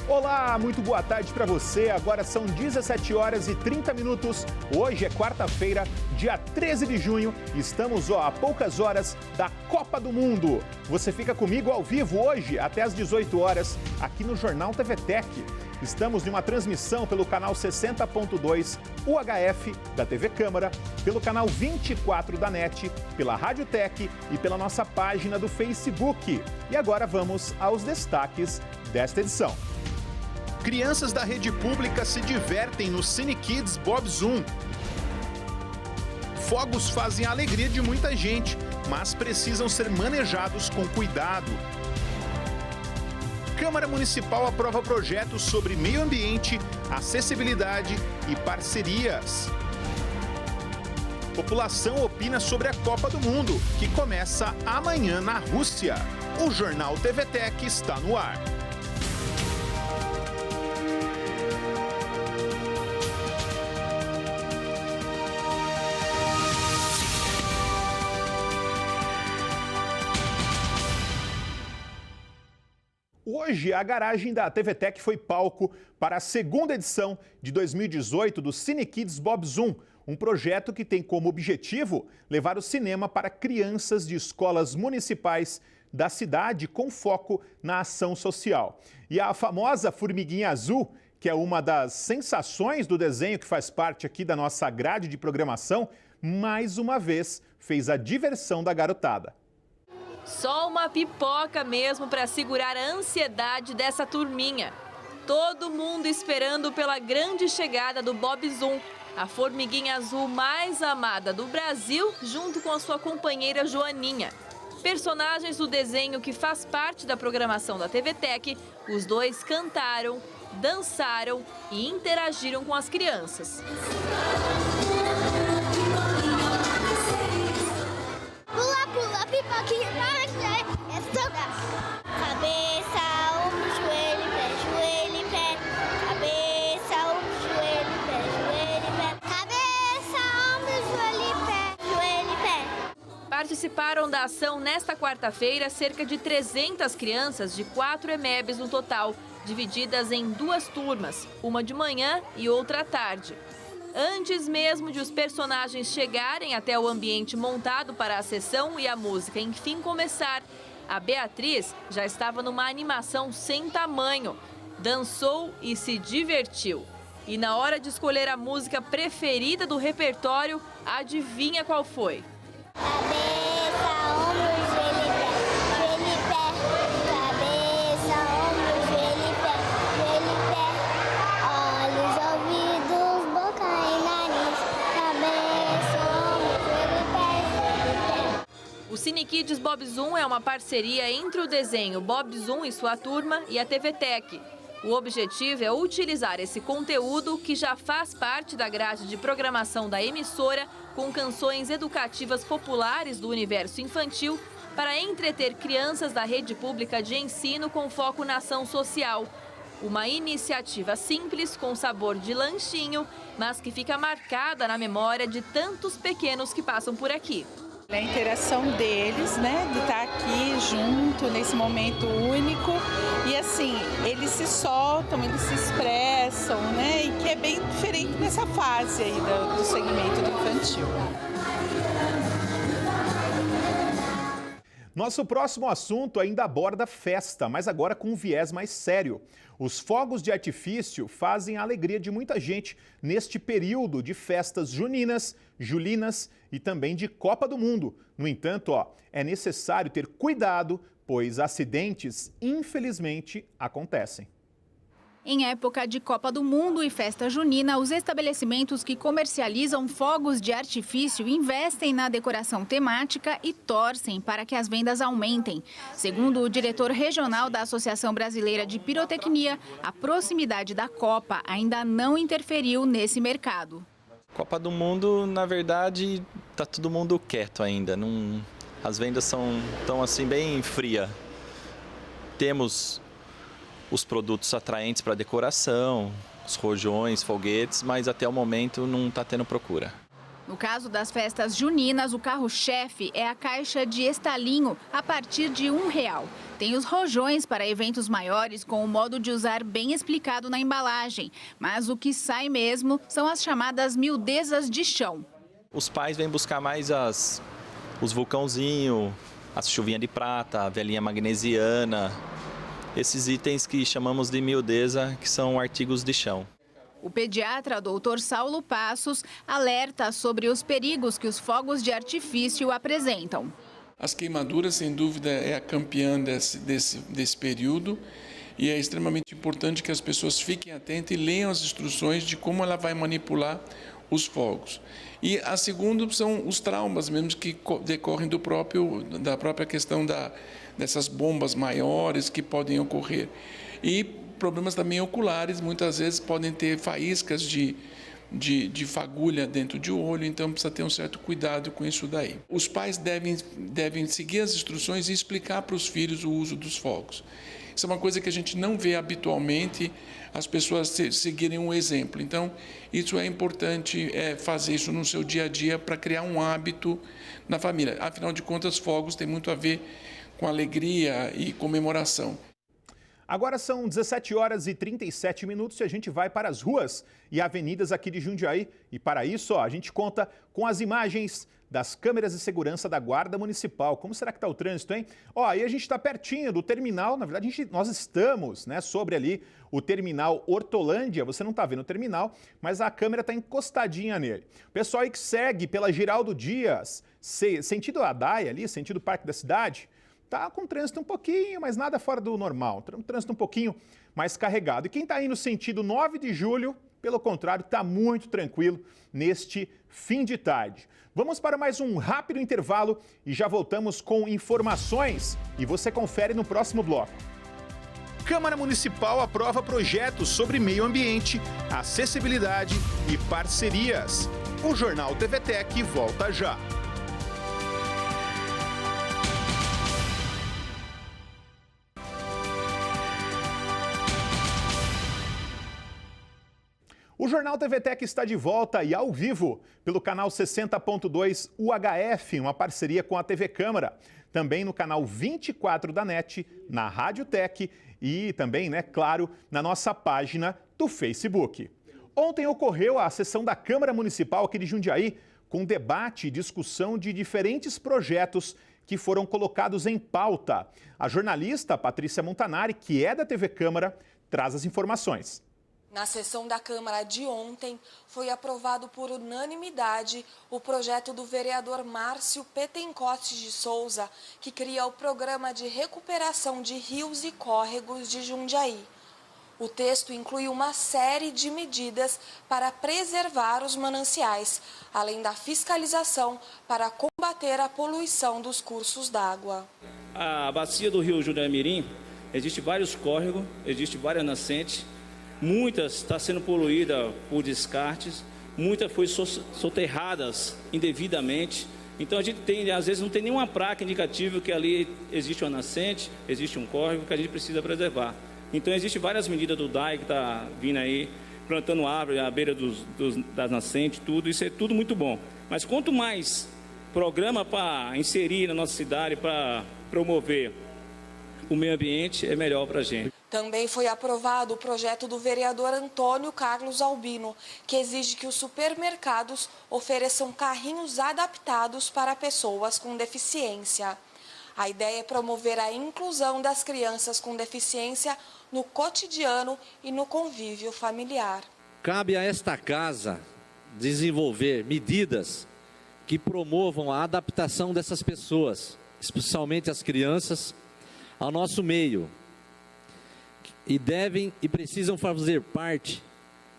Olá, muito boa tarde para você. Agora são 17 horas e 30 minutos. Hoje é quarta-feira, dia 13 de junho. Estamos a poucas horas da Copa do Mundo. Você fica comigo ao vivo hoje até às 18 horas aqui no Jornal TVTech. Estamos em uma transmissão pelo canal 60.2 UHF da TV Câmara, pelo canal 24 da NET, pela Rádio Tech e pela nossa página do Facebook. E agora vamos aos destaques desta edição. Crianças da rede pública se divertem no Cine Kids Bob Zoom. Fogos fazem a alegria de muita gente, mas precisam ser manejados com cuidado. Câmara Municipal aprova projetos sobre meio ambiente, acessibilidade e parcerias. População opina sobre a Copa do Mundo, que começa amanhã na Rússia. O Jornal TVTech está no ar. Hoje, a garagem da TVTech foi palco para a segunda edição de 2018 do Cine Kids Bob Zoom, um projeto que tem como objetivo levar o cinema para crianças de escolas municipais da cidade com foco na ação social. E a famosa Formiguinha Azul, que é uma das sensações do desenho que faz parte aqui da nossa grade de programação, mais uma vez fez a diversão da garotada. Só uma pipoca mesmo para segurar a ansiedade dessa turminha. Todo mundo esperando pela grande chegada do Bob Zoom, a formiguinha azul mais amada do Brasil, junto com a sua companheira Joaninha. Personagens do desenho que faz parte da programação da TVTech, os dois cantaram, dançaram e interagiram com as crianças. Pula, pula, pipoquinha, cabeça, ombro, joelho, e pé. Cabeça, ombro, joelho, e pé. Cabeça, ombro, joelho, e pé. Participaram da ação nesta quarta-feira cerca de 300 crianças de 4 EMEBs no total, divididas em 2 turmas, uma de manhã e outra à tarde. Antes mesmo de os personagens chegarem até o ambiente montado para a sessão e a música enfim começar, a Beatriz já estava numa animação sem tamanho. Dançou e se divertiu. E na hora de escolher a música preferida do repertório, adivinha qual foi? Cabeça, ombro, joelho, e pé. Cabeça, ombro, joelho, e pé. Olhos, ouvidos, boca e nariz. Cabeça, ombro, joelho, e pé. O Cine Kids Bob Zoom é uma parceria entre o desenho Bob Zoom e sua turma e a TVTech. O objetivo é utilizar esse conteúdo, que já faz parte da grade de programação da emissora, com canções educativas populares do universo infantil, para entreter crianças da rede pública de ensino com foco na ação social. Uma iniciativa simples, com sabor de lanchinho, mas que fica marcada na memória de tantos pequenos que passam por aqui. A interação deles, né, de estar aqui junto nesse momento único e assim, eles se soltam, eles se expressam, né, e que é bem diferente nessa fase aí do segmento do infantil. Nosso próximo assunto ainda aborda festa, mas agora com um viés mais sério. Os fogos de artifício fazem a alegria de muita gente neste período de festas juninas, julinas e também de Copa do Mundo. No entanto, é necessário ter cuidado, pois acidentes, infelizmente, acontecem. Em época de Copa do Mundo e festa junina, os estabelecimentos que comercializam fogos de artifício investem na decoração temática e torcem para que as vendas aumentem. Segundo o diretor regional da Associação Brasileira de Pirotecnia, a proximidade da Copa ainda não interferiu nesse mercado. Copa do Mundo, na verdade, está todo mundo quieto ainda. As vendas estão assim bem fria. Temos os produtos atraentes para decoração, os rojões, foguetes, mas até o momento não está tendo procura. No caso das festas juninas, o carro-chefe é a caixa de estalinho a partir de R$1. Tem os rojões para eventos maiores com o modo de usar bem explicado na embalagem. Mas o que sai mesmo são as chamadas miudezas de chão. Os pais vêm buscar mais os vulcãozinhos, as chuvinhas de prata, a velinha magnesiana, esses itens que chamamos de miudeza, que são artigos de chão. O pediatra Dr. Saulo Passos alerta sobre os perigos que os fogos de artifício apresentam. As queimaduras, sem dúvida, é a campeã desse período e é extremamente importante que as pessoas fiquem atentas e leiam as instruções de como ela vai manipular os fogos. E a segunda são os traumas mesmo que decorrem da própria questão dessas bombas maiores que podem ocorrer. E problemas também oculares, muitas vezes podem ter faíscas de fagulha dentro de olho, então precisa ter um certo cuidado com isso daí. Os pais devem seguir as instruções e explicar para os filhos o uso dos fogos. Isso é uma coisa que a gente não vê habitualmente, as pessoas seguirem um exemplo. Então, isso é importante fazer isso no seu dia a dia para criar um hábito na família. Afinal de contas, fogos tem muito a ver com alegria e comemoração. Agora são 17 horas e 37 minutos e a gente vai para as ruas e avenidas aqui de Jundiaí. E para isso, a gente conta com as imagens das câmeras de segurança da Guarda Municipal. Como será que está o trânsito, hein? Aí a gente está pertinho do terminal, na verdade nós estamos, sobre ali o terminal Hortolândia. Você não está vendo o terminal, mas a câmera está encostadinha nele. O pessoal aí que segue pela Giraldo Dias, sentido Adaia ali, sentido Parque da Cidade, tá com trânsito um pouquinho, mas nada fora do normal. Trânsito um pouquinho mais carregado. E quem está aí no sentido 9 de julho, pelo contrário, está muito tranquilo neste fim de tarde. Vamos para mais um rápido intervalo e já voltamos com informações e você confere no próximo bloco. Câmara Municipal aprova projetos sobre meio ambiente, acessibilidade e parcerias. O Jornal TVTech volta já. O Jornal TVTech está de volta e ao vivo pelo canal 60.2 UHF, uma parceria com a TV Câmara. Também no canal 24 da NET, na Rádio Tech e também, claro, na nossa página do Facebook. Ontem ocorreu a sessão da Câmara Municipal aqui de Jundiaí com debate e discussão de diferentes projetos que foram colocados em pauta. A jornalista Patrícia Montanari, que é da TV Câmara, traz as informações. Na sessão da Câmara de ontem, foi aprovado por unanimidade o projeto do vereador Márcio Petencoste de Souza, que cria o Programa de Recuperação de Rios e Córregos de Jundiaí. O texto inclui uma série de medidas para preservar os mananciais, além da fiscalização para combater a poluição dos cursos d'água. A bacia do rio Jundiaí-Mirim, existe vários córregos, existe várias nascentes. Muitas estão sendo poluídas por descartes, muitas foram soterradas indevidamente. Então a gente tem, às vezes não tem nenhuma placa indicativa que ali existe uma nascente, existe um córrego que a gente precisa preservar. Então existem várias medidas do DAI que está vindo aí, plantando árvore à beira das nascentes, tudo, isso é tudo muito bom. Mas quanto mais programa para inserir na nossa cidade, para promover o meio ambiente, é melhor para a gente. Também foi aprovado o projeto do vereador Antônio Carlos Albino, que exige que os supermercados ofereçam carrinhos adaptados para pessoas com deficiência. A ideia é promover a inclusão das crianças com deficiência no cotidiano e no convívio familiar. Cabe a esta casa desenvolver medidas que promovam a adaptação dessas pessoas, especialmente as crianças, ao nosso meio. E devem e precisam fazer parte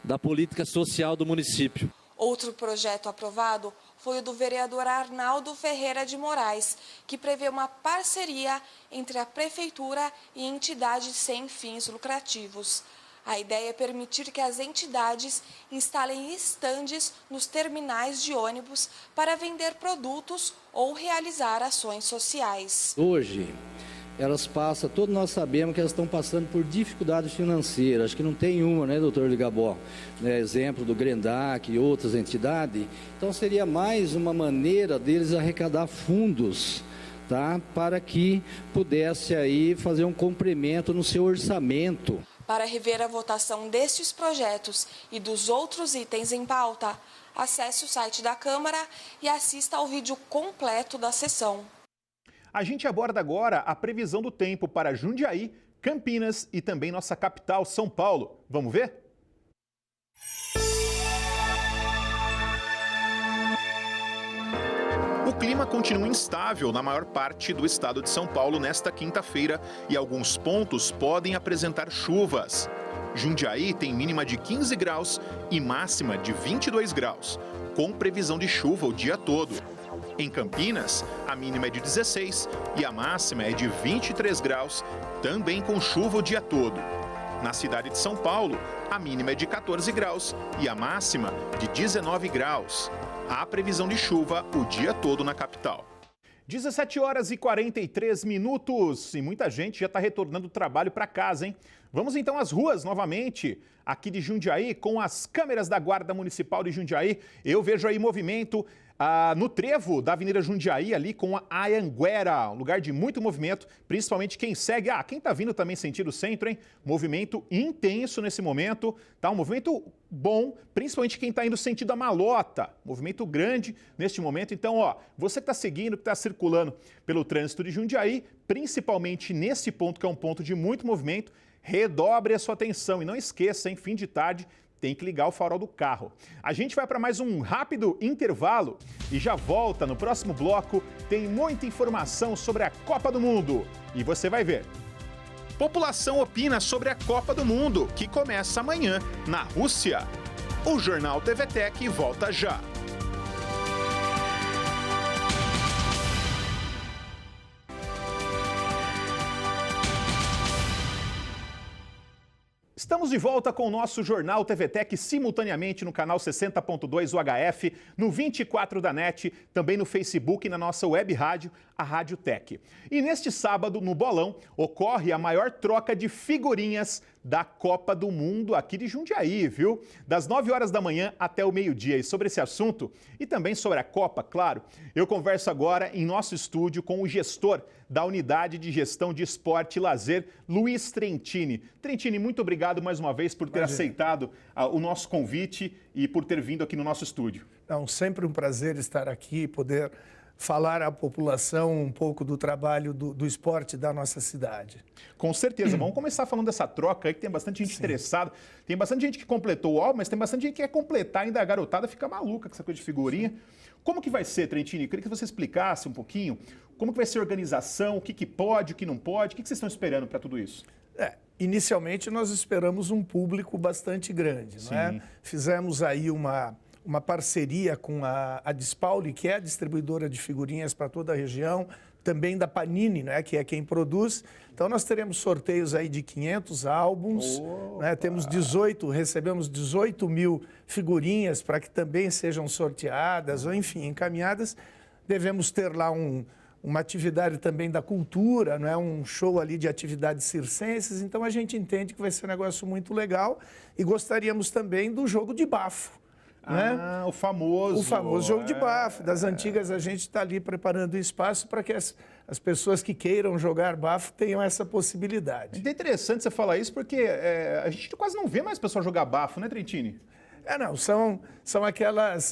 da política social do município. Outro projeto aprovado foi o do vereador Arnaldo Ferreira de Moraes, que prevê uma parceria entre a prefeitura e entidades sem fins lucrativos. A ideia é permitir que as entidades instalem estandes nos terminais de ônibus para vender produtos ou realizar ações sociais. Hoje, elas passam, todos nós sabemos que elas estão passando por dificuldades financeiras, acho que não tem uma, né, doutor Ligabó? Exemplo do Grendac e outras entidades. Então seria mais uma maneira deles arrecadar fundos, tá? Para que pudesse aí fazer um complemento no seu orçamento. Para rever a votação destes projetos e dos outros itens em pauta, acesse o site da Câmara e assista ao vídeo completo da sessão. A gente aborda agora a previsão do tempo para Jundiaí, Campinas e também nossa capital, São Paulo. Vamos ver? O clima continua instável na maior parte do estado de São Paulo nesta quinta-feira e alguns pontos podem apresentar chuvas. Jundiaí tem mínima de 15 graus e máxima de 22 graus, com previsão de chuva o dia todo. Em Campinas, a mínima é de 16 e a máxima é de 23 graus, também com chuva o dia todo. Na cidade de São Paulo, a mínima é de 14 graus e a máxima de 19 graus. Há previsão de chuva o dia todo na capital. 17 horas e 43 minutos e muita gente já está retornando do trabalho para casa, hein? Vamos então às ruas novamente, aqui de Jundiaí, com as câmeras da Guarda Municipal de Jundiaí. Eu vejo aí movimento no trevo da Avenida Jundiaí, ali com a Anhanguera, um lugar de muito movimento, principalmente quem segue. Quem está vindo também sentido centro, hein? Movimento intenso nesse momento, tá? Um movimento bom, principalmente quem está indo sentido a Malota. Movimento grande neste momento. Então, você que está seguindo, que está circulando pelo trânsito de Jundiaí, principalmente nesse ponto, que é um ponto de muito movimento, redobre a sua atenção e não esqueça, em fim de tarde, tem que ligar o farol do carro. A gente vai para mais um rápido intervalo e já volta no próximo bloco. Tem muita informação sobre a Copa do Mundo e você vai ver. População opina sobre a Copa do Mundo, que começa amanhã na Rússia. O Jornal TVTech volta já. Estamos de volta com o nosso Jornal TVTech simultaneamente no canal 60.2 UHF, no 24 da NET, também no Facebook e na nossa web rádio, a Rádio Tech. E neste sábado, no Bolão, ocorre a maior troca de figurinhas da Copa do Mundo aqui de Jundiaí, viu? Das 9 horas da manhã até o meio-dia. E sobre esse assunto, e também sobre a Copa, claro, eu converso agora em nosso estúdio com o gestor da Unidade de Gestão de Esporte e Lazer, Luiz Trentini. Trentini, muito obrigado mais uma vez por ter aceitado o nosso convite e por ter vindo aqui no nosso estúdio. Sempre um prazer estar aqui e poder falar à população um pouco do trabalho do esporte da nossa cidade. Com certeza. Vamos começar falando dessa troca aí, que tem bastante gente interessada. Tem bastante gente que completou o álbum, mas tem bastante gente que quer completar ainda. A garotada fica maluca com essa coisa de figurinha. Como que vai ser, Trentini? Eu queria que você explicasse um pouquinho como que vai ser a organização, o que pode, o que não pode, o que vocês estão esperando para tudo isso? Inicialmente, nós esperamos um público bastante grande, não é? Fizemos aí uma parceria com a Dispauli, que é a distribuidora de figurinhas para toda a região, também da Panini, né, que é quem produz. Então, nós teremos sorteios aí de 500 álbuns, né, recebemos 18 mil figurinhas para que também sejam sorteadas, ou enfim, encaminhadas. Devemos ter lá uma atividade também da cultura, não é? Um show ali de atividades circenses. Então, a gente entende que vai ser um negócio muito legal e gostaríamos também do jogo de bafo. Né? O famoso jogo de bafo. Das antigas, a gente está ali preparando espaço para que as pessoas que queiram jogar bafo tenham essa possibilidade. É interessante você falar isso, porque a gente quase não vê mais pessoal jogar bafo, né, Trentini? São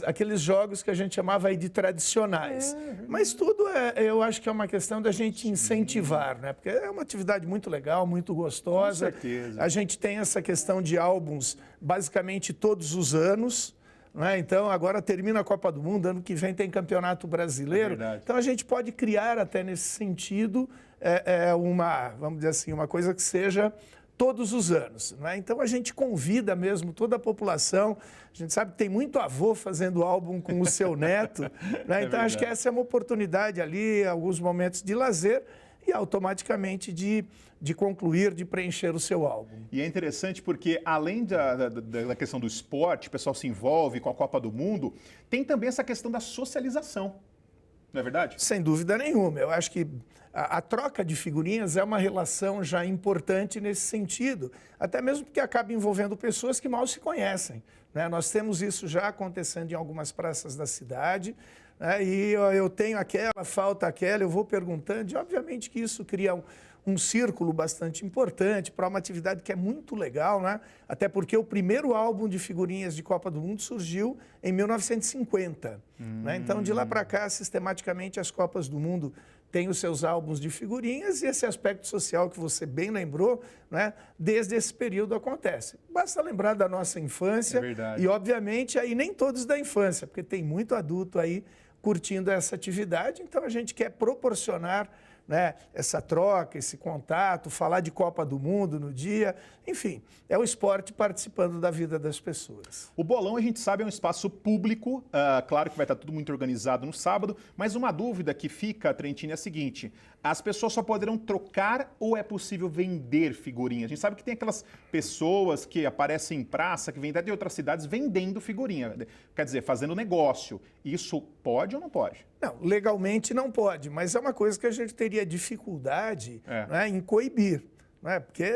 aqueles jogos que a gente chamava aí de tradicionais. Mas tudo eu acho que é uma questão da gente incentivar, né? Porque é uma atividade muito legal, muito gostosa. Com certeza. A gente tem essa questão de álbuns basicamente todos os anos. Né? Então, agora termina a Copa do Mundo, ano que vem tem Campeonato Brasileiro. Então, a gente pode criar até nesse sentido vamos dizer assim, uma coisa que seja todos os anos. Né? Então, a gente convida mesmo toda a população. A gente sabe que tem muito avô fazendo álbum com o seu neto. Né? Então, acho que essa é uma oportunidade ali, alguns momentos de lazer e automaticamente de concluir, de preencher o seu álbum. E é interessante porque, além da questão do esporte, o pessoal se envolve com a Copa do Mundo, tem também essa questão da socialização, não é verdade? Sem dúvida nenhuma. Eu acho que a troca de figurinhas é uma relação já importante nesse sentido, até mesmo porque acaba envolvendo pessoas que mal se conhecem. Né? Nós temos isso já acontecendo em algumas praças da cidade. né? E eu tenho aquela, falta aquela, eu vou perguntando, e obviamente que isso cria um círculo bastante importante para uma atividade que é muito legal, né? Até porque o primeiro álbum de figurinhas de Copa do Mundo surgiu em 1950. Né? Então, de lá para cá, sistematicamente, as Copas do Mundo têm os seus álbuns de figurinhas e esse aspecto social que você bem lembrou, né? Desde esse período acontece. Basta lembrar da nossa infância e, obviamente, aí nem todos da infância, porque tem muito adulto aí curtindo essa atividade, então a gente quer proporcionar, né, essa troca, esse contato, falar de Copa do Mundo no dia, enfim, é o esporte participando da vida das pessoas. O bolão, a gente sabe, é um espaço público, claro que vai estar tudo muito organizado no sábado, mas uma dúvida que fica, Trentini, é a seguinte: as pessoas só poderão trocar ou é possível vender figurinhas? A gente sabe que tem aquelas pessoas que aparecem em praça, que vêm de outras cidades vendendo figurinha, quer dizer, fazendo negócio. Isso pode ou não pode? Não, legalmente não pode, mas é uma coisa que a gente teria dificuldade, né, em coibir. Né? Porque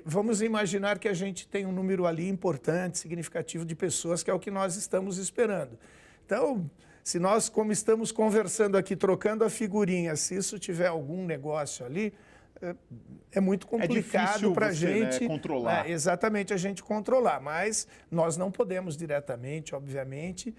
vamos imaginar que a gente tem um número ali importante, significativo de pessoas, que é o que nós estamos esperando. Então, se nós, como estamos conversando aqui, trocando a figurinha, se isso tiver algum negócio ali, é muito complicado para a gente, né, controlar. Exatamente, a gente controlar, mas nós não podemos diretamente, obviamente,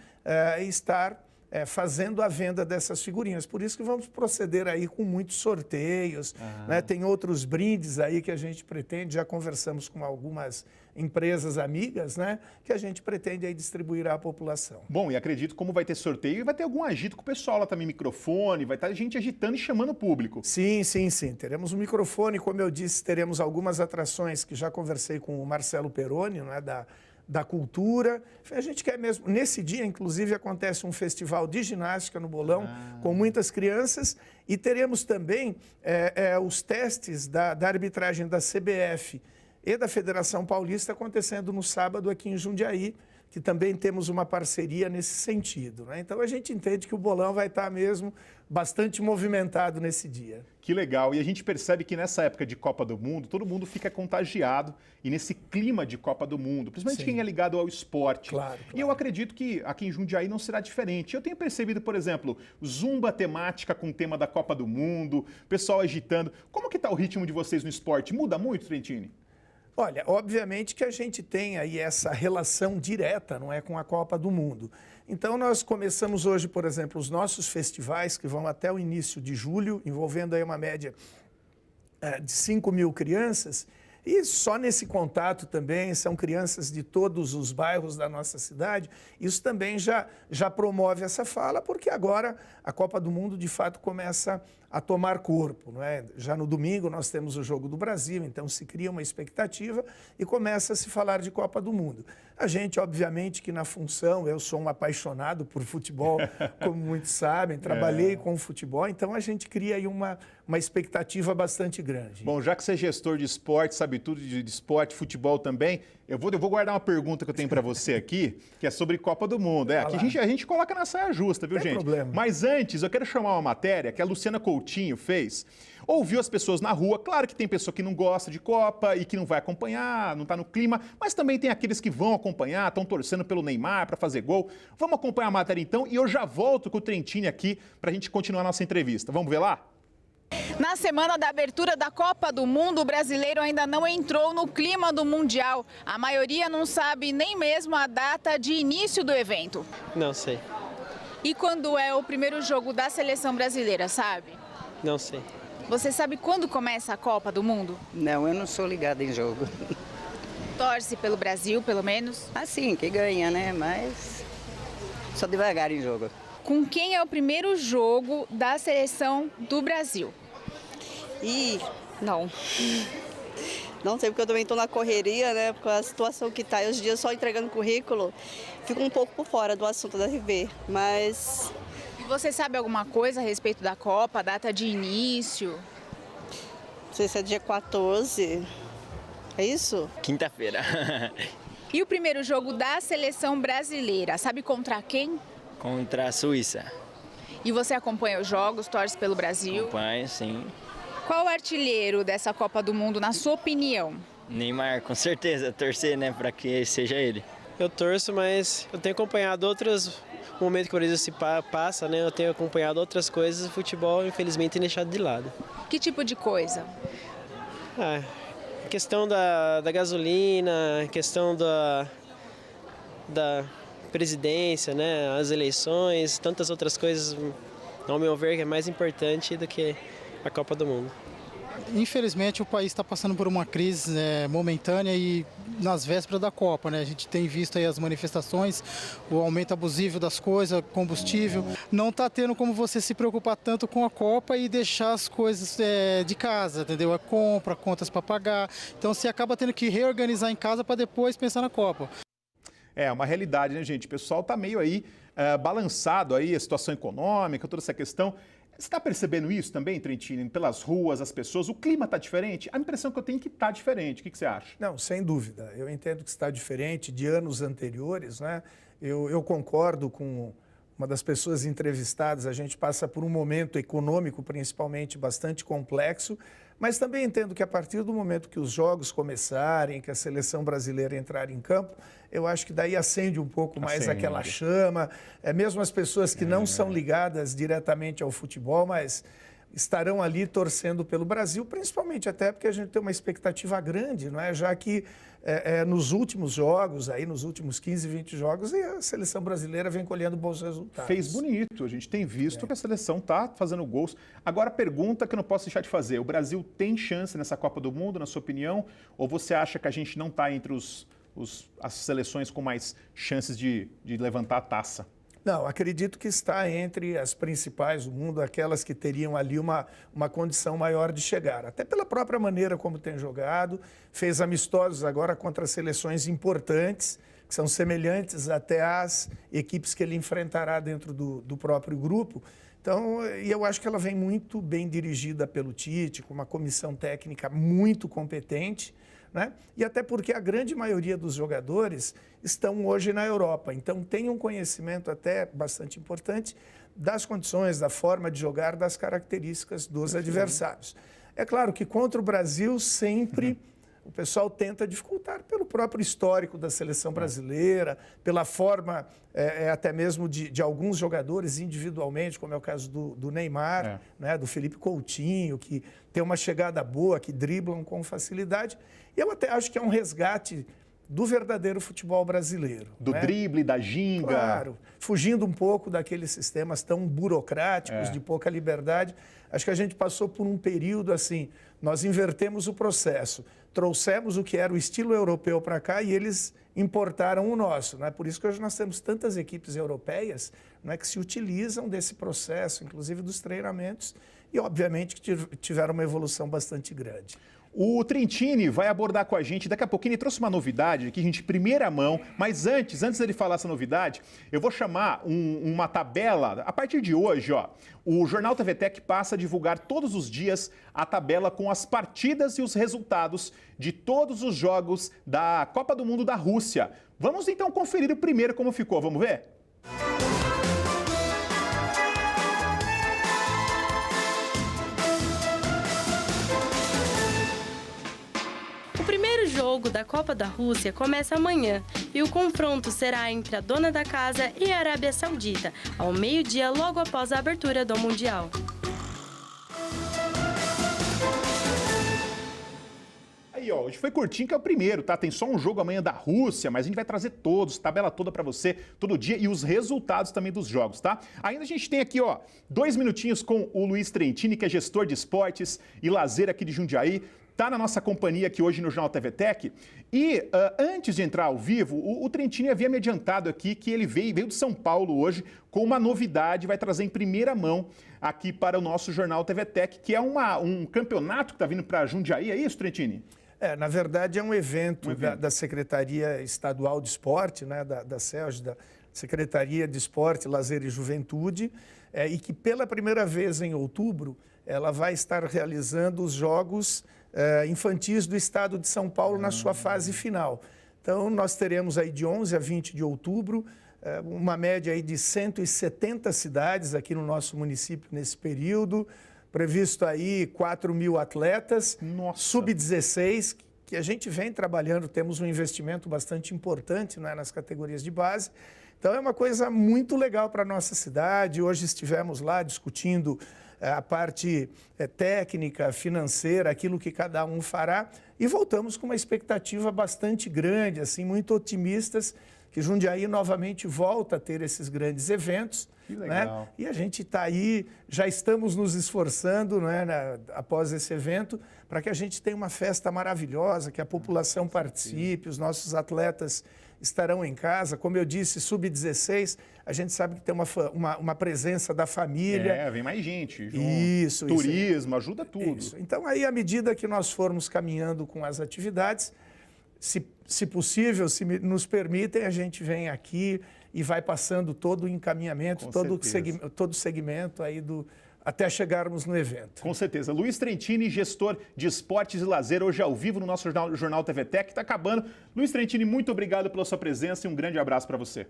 estar fazendo a venda dessas figurinhas. Por isso que vamos proceder aí com muitos sorteios, né? Tem outros brindes aí que a gente pretende, já conversamos com algumas empresas amigas, né, que a gente pretende aí distribuir à população. Bom, e acredito como vai ter sorteio, vai ter algum agito com o pessoal lá também, microfone, vai estar gente agitando e chamando o público. Sim, sim, sim. Teremos um microfone, como eu disse, teremos algumas atrações que já conversei com o Marcelo Peroni, né, da cultura. A gente quer mesmo, nesse dia, inclusive, acontece um festival de ginástica no Bolão, com muitas crianças, e teremos também os testes da arbitragem da CBF e da Federação Paulista acontecendo no sábado aqui em Jundiaí, que também temos uma parceria nesse sentido, né? Então, a gente entende que o Bolão vai estar mesmo bastante movimentado nesse dia. Que legal. E a gente percebe que nessa época de Copa do Mundo, todo mundo fica contagiado e nesse clima de Copa do Mundo, principalmente quem é ligado ao esporte. Claro. E eu acredito que aqui em Jundiaí não será diferente. Eu tenho percebido, por exemplo, zumba temática com o tema da Copa do Mundo, pessoal agitando. Como que está o ritmo de vocês no esporte? Muda muito, Trentini? Olha, obviamente que a gente tem aí essa relação direta, não é, com a Copa do Mundo. Então, nós começamos hoje, por exemplo, os nossos festivais, que vão até o início de julho, envolvendo aí uma média de 5.000 crianças. E só nesse contato também, são crianças de todos os bairros da nossa cidade. Isso também já promove essa fala, porque agora a Copa do Mundo, de fato, começa a tomar corpo, não é? Já no domingo nós temos o Jogo do Brasil, então se cria uma expectativa e começa a se falar de Copa do Mundo. A gente, obviamente, que na função, eu sou um apaixonado por futebol, como muitos sabem, trabalhei com futebol, então a gente cria aí uma expectativa bastante grande. Bom, já que você é gestor de esporte, sabe tudo de esporte, futebol também, eu vou guardar uma pergunta que eu tenho para você aqui, que é sobre Copa do Mundo. Aqui a gente coloca na saia justa, viu, gente? Não tem problema. Mas antes, eu quero chamar uma matéria que a Luciana Coutinho fez. Ouviu as pessoas na rua. Claro que tem pessoa que não gosta de Copa e que não vai acompanhar, não está no clima, mas também tem aqueles que vão acompanhar, estão torcendo pelo Neymar para fazer gol. Vamos acompanhar a matéria então e eu já volto com o Trentini aqui para a gente continuar a nossa entrevista. Vamos ver lá? Na semana da abertura da Copa do Mundo, o brasileiro ainda não entrou no clima do Mundial. A maioria não sabe nem mesmo a data de início do evento. Não sei. E quando é o primeiro jogo da seleção brasileira, sabe? Não sei. Você sabe quando começa a Copa do Mundo? Não, eu não sou ligada em jogo. Torce pelo Brasil, pelo menos? Assim, que ganha, né? Mas só devagar em jogo. Com quem é o primeiro jogo da seleção do Brasil? Não. Não sei, porque eu também estou na correria, né? Porque a situação que está, hoje em dia só entregando currículo, fico um pouco por fora do assunto da TV, mas... E você sabe alguma coisa a respeito da Copa, data de início? Não sei se é dia 14, é isso? Quinta-feira. E o primeiro jogo da seleção brasileira, sabe contra quem? Contra a Suíça. E você acompanha os jogos, torce pelo Brasil? Acompanho, sim. Qual o artilheiro dessa Copa do Mundo, na sua opinião? Neymar, com certeza, torcer, né, para que seja ele. Eu torço, mas eu tenho acompanhado outros momentos que o Brasil se passa, né? Eu tenho acompanhado outras coisas, o futebol, infelizmente, tem deixado de lado. Que tipo de coisa? Questão da gasolina, questão da presidência, né? As eleições, tantas outras coisas, ao meu ver, que é mais importante do que a Copa do Mundo. Infelizmente, o país está passando por uma crise momentânea e nas vésperas da Copa, né? A gente tem visto aí as manifestações, o aumento abusivo das coisas, combustível. Não está tendo como você se preocupar tanto com a Copa e deixar as coisas de casa, entendeu? A compra, contas para pagar. Então, você acaba tendo que reorganizar em casa para depois pensar na Copa. É uma realidade, né, gente? O pessoal está meio aí balançado aí, a situação econômica, toda essa questão. Você está percebendo isso também, Trentini? Pelas ruas, as pessoas, o clima está diferente? A impressão que eu tenho é que está diferente. O que você acha? Não, sem dúvida. Eu entendo que está diferente de anos anteriores, né? Eu concordo com uma das pessoas entrevistadas. A gente passa por um momento econômico, principalmente, bastante complexo, mas também entendo que a partir do momento que os jogos começarem, que a seleção brasileira entrar em campo, eu acho que daí acende um pouco mais aquela chama. Mesmo as pessoas que não são ligadas diretamente ao futebol, mas estarão ali torcendo pelo Brasil, principalmente até porque a gente tem uma expectativa grande, não é? Já que nos últimos jogos, aí nos últimos 15, 20 jogos, a seleção brasileira vem colhendo bons resultados. Fez bonito, a gente tem visto que a seleção está fazendo gols. Agora, a pergunta que eu não posso deixar de fazer, o Brasil tem chance nessa Copa do Mundo, na sua opinião? Ou você acha que a gente não está entre as seleções com mais chances de levantar a taça? Não, acredito que está entre as principais do mundo, aquelas que teriam ali uma condição maior de chegar. Até pela própria maneira como tem jogado, fez amistosos agora contra seleções importantes, que são semelhantes até às equipes que ele enfrentará dentro do próprio grupo. Então, eu acho que ela vem muito bem dirigida pelo Tite, com uma comissão técnica muito competente, né? E até porque a grande maioria dos jogadores estão hoje na Europa, então tem um conhecimento até bastante importante das condições, da forma de jogar, das características dos adversários. É claro que contra o Brasil sempre o pessoal tenta dificultar pelo próprio histórico da seleção brasileira, pela forma até mesmo de alguns jogadores individualmente, como é o caso do Neymar, né, do Felipe Coutinho, que tem uma chegada boa, que driblam com facilidade. E eu até acho que é um resgate do verdadeiro futebol brasileiro. Do drible, da ginga. Claro, fugindo um pouco daqueles sistemas tão burocráticos, de pouca liberdade. Acho que a gente passou por um período assim, nós invertemos o processo, trouxemos o que era o estilo europeu para cá e eles importaram o nosso. Né? Por isso que hoje nós temos tantas equipes europeias, né, que se utilizam desse processo, inclusive dos treinamentos, e obviamente que tiveram uma evolução bastante grande. O Trentini vai abordar com a gente, daqui a pouquinho ele trouxe uma novidade aqui, gente, primeira mão, mas antes dele falar essa novidade, eu vou chamar uma tabela, a partir de hoje, ó, o Jornal TVTech passa a divulgar todos os dias a tabela com as partidas e os resultados de todos os jogos da Copa do Mundo da Rússia. Vamos então conferir o primeiro como ficou, vamos ver? O jogo da Copa da Rússia começa amanhã e o confronto será entre a dona da casa e a Arábia Saudita, ao meio-dia, logo após a abertura do Mundial. Aí, ó, hoje foi curtinho, que é o primeiro, tá? Tem só um jogo amanhã da Rússia, mas a gente vai trazer todos, tabela toda pra você, todo dia, e os resultados também dos jogos, tá? Ainda a gente tem aqui, ó, 2 minutinhos com o Luiz Trentini, que é gestor de esportes e lazer aqui de Jundiaí. Está na nossa companhia aqui hoje no Jornal TVTech. E antes de entrar ao vivo, o Trentini havia me adiantado aqui que ele veio de São Paulo hoje com uma novidade, vai trazer em primeira mão aqui para o nosso Jornal TVTech, que é um campeonato que está vindo para Jundiaí, é isso, Trentini? Na verdade é um evento da Secretaria Estadual de Esporte, né, da SELG, da Secretaria de Esporte, Lazer e Juventude, e que pela primeira vez em outubro ela vai estar realizando os Jogos infantis do estado de São Paulo na sua fase final. Então, nós teremos aí de 11 a 20 de outubro, uma média aí de 170 cidades aqui no nosso município nesse período, previsto aí 4.000 atletas, sub-16, que a gente vem trabalhando, temos um investimento bastante importante, né, nas categorias de base. Então é uma coisa muito legal para a nossa cidade. Hoje estivemos lá discutindo a parte técnica, financeira, aquilo que cada um fará, e voltamos com uma expectativa bastante grande, assim, muito otimistas, que Jundiaí novamente volta a ter esses grandes eventos. Que legal. Né? E a gente está aí, já estamos nos esforçando, né, após esse evento, para que a gente tenha uma festa maravilhosa, que a população participe, os nossos atletas estarão em casa. Como eu disse, sub-16, a gente sabe que tem uma presença da família. Vem mais gente. Isso. Turismo, ajuda tudo. Isso. Então, aí, à medida que nós formos caminhando com as atividades, se possível, se nos permitem, a gente vem aqui e vai passando todo o encaminhamento, todo o segmento aí até chegarmos no evento. Com certeza. Luiz Trentini, gestor de esportes e lazer, hoje ao vivo no nosso Jornal TV Tech, está acabando. Luiz Trentini, muito obrigado pela sua presença e um grande abraço para você.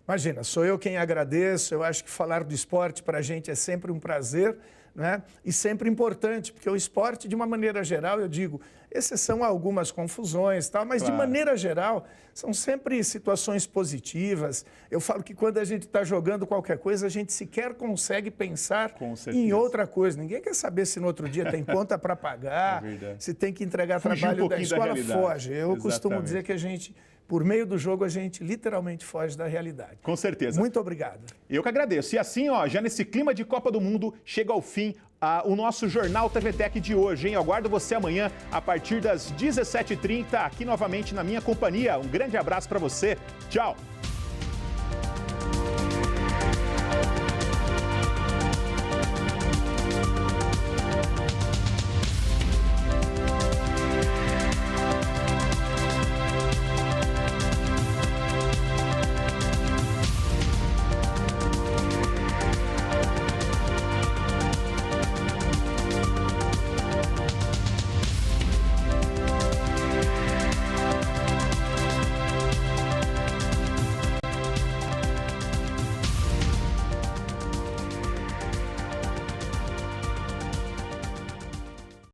Imagina, sou eu quem agradeço. Eu acho que falar do esporte para a gente é sempre um prazer, né? E sempre importante, porque o esporte, de uma maneira geral, eu digo, exceção a algumas confusões, tal, mas claro, de maneira geral, são sempre situações positivas. Eu falo que quando a gente está jogando qualquer coisa, a gente sequer consegue pensar em outra coisa. Ninguém quer saber se no outro dia tem conta para pagar, se tem que entregar trabalho da escola, foge. Eu costumo dizer que a gente, por meio do jogo, a gente literalmente foge da realidade. Com certeza. Muito obrigado. Eu que agradeço. E assim, já nesse clima de Copa do Mundo, chega ao fim o nosso Jornal TV Tech de hoje, hein? Eu aguardo você amanhã, a partir das 17h30, aqui novamente na minha companhia. Um grande abraço para você. Tchau!